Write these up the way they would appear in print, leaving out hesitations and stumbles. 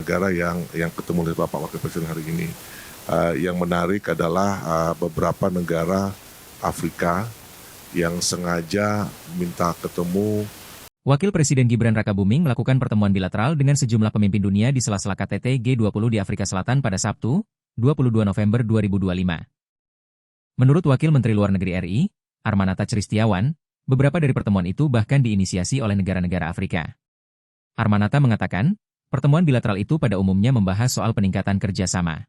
negara yang ketemu oleh Bapak Wakil Presiden hari ini. Yang menarik adalah beberapa negara Afrika yang sengaja minta ketemu. Wakil Presiden Gibran Rakabuming melakukan pertemuan bilateral dengan sejumlah pemimpin dunia di sela-sela KTT G20 di Afrika Selatan pada Sabtu, 22 November 2025. Menurut Wakil Menteri Luar Negeri RI, Armanata Christiawan, beberapa dari pertemuan itu bahkan diinisiasi oleh negara-negara Afrika. Armanata mengatakan, pertemuan bilateral itu pada umumnya membahas soal peningkatan kerjasama.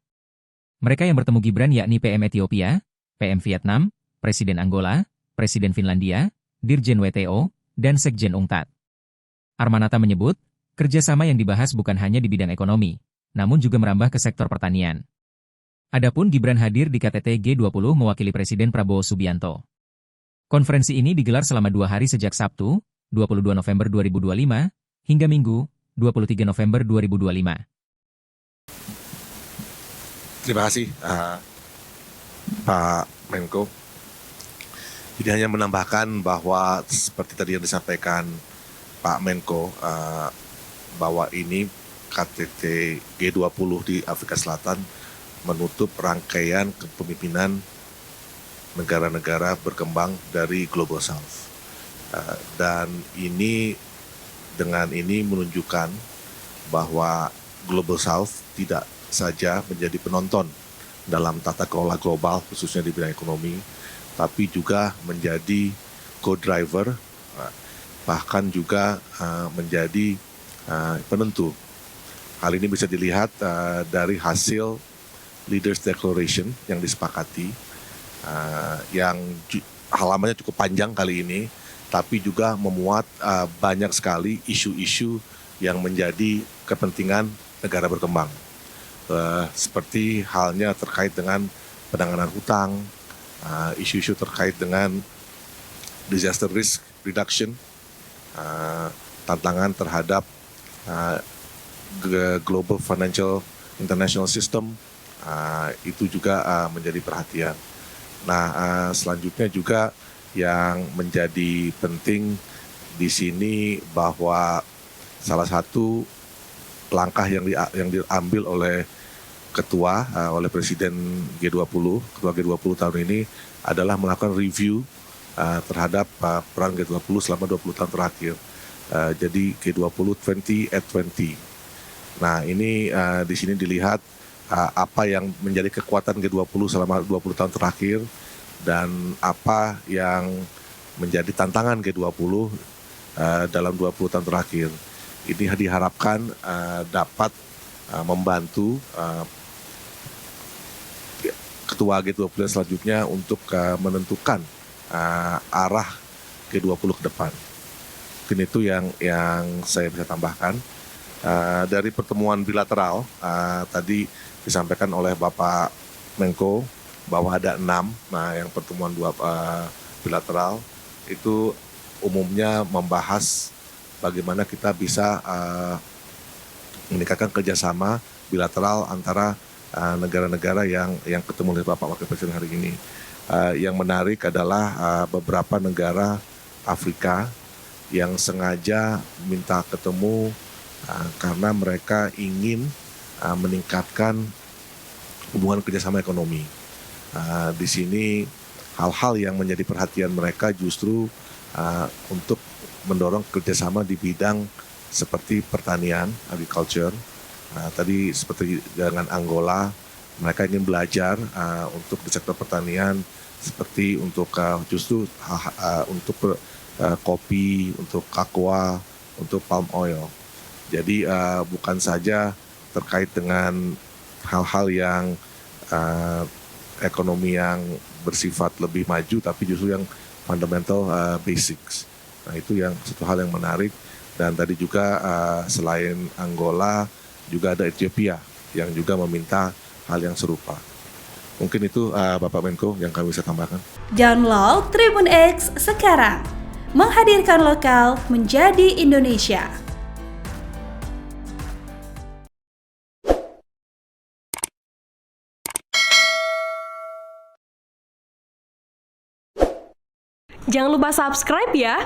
Mereka yang bertemu Gibran yakni PM Ethiopia, PM Vietnam, Presiden Angola, Presiden Finlandia, Dirjen WTO, dan Sekjen UNCTAD. Armanata menyebut, kerjasama yang dibahas bukan hanya di bidang ekonomi, namun juga merambah ke sektor pertanian. Adapun Gibran hadir di KTT G20 mewakili Presiden Prabowo Subianto. Konferensi ini digelar selama 2 hari sejak Sabtu, 22 November 2025, hingga Minggu, 23 November 2025. Terima kasih Pak Menko. Jadi hanya menambahkan bahwa seperti tadi yang disampaikan Pak Menko, bahwa ini KTT G20 di Afrika Selatan menutup rangkaian kepemimpinan negara-negara berkembang dari Global South. Dan ini dengan ini menunjukkan bahwa Global South tidak saja menjadi penonton dalam tata kelola global khususnya di bidang ekonomi, tapi juga menjadi co-driver, bahkan juga menjadi penentu. Hal ini bisa dilihat dari hasil Leaders Declaration yang disepakati, yang halamannya cukup panjang kali ini, tapi juga memuat banyak sekali isu-isu yang menjadi kepentingan negara berkembang. Seperti halnya terkait dengan penanganan hutang, isu-isu terkait dengan disaster risk reduction, tantangan terhadap global financial international system, itu juga menjadi perhatian. Nah, selanjutnya juga yang menjadi penting di sini bahwa salah satu langkah yang diambil oleh oleh Presiden G20, Ketua G20 tahun ini adalah melakukan review terhadap peran G20 selama 20 tahun terakhir. Jadi G20 20 at 20. Nah, ini di sini dilihat apa yang menjadi kekuatan G20 selama 20 tahun terakhir dan apa yang menjadi tantangan G20 dalam 20 tahun terakhir. Ini diharapkan dapat membantu Ketua G20 selanjutnya untuk menentukan arah G20 ke depan. Mungkin itu yang saya bisa tambahkan. Dari pertemuan bilateral, tadi disampaikan oleh Bapak Menko bahwa ada 6, yang pertemuan bilateral itu umumnya membahas bagaimana kita bisa meningkatkan kerjasama bilateral antara negara-negara yang ketemu oleh Bapak Wakil Presiden hari ini. Yang menarik adalah beberapa negara Afrika yang sengaja minta ketemu karena mereka ingin meningkatkan hubungan kerjasama ekonomi. Di sini hal-hal yang menjadi perhatian mereka justru untuk mendorong kerjasama di bidang seperti pertanian, agriculture. Tadi seperti dengan Angola, mereka ingin belajar untuk di sektor pertanian seperti untuk justru untuk kopi, untuk kakao, untuk palm oil. Jadi bukan saja terkait dengan hal-hal yang ekonomi yang bersifat lebih maju, tapi justru yang fundamental basics. Nah, itu yang satu hal yang menarik. Dan tadi juga selain Angola, juga ada Ethiopia yang juga meminta hal yang serupa. Mungkin itu Bapak Menko yang kami bisa tambahkan. Download Tribun X sekarang, menghadirkan lokal menjadi Indonesia. Jangan lupa subscribe ya.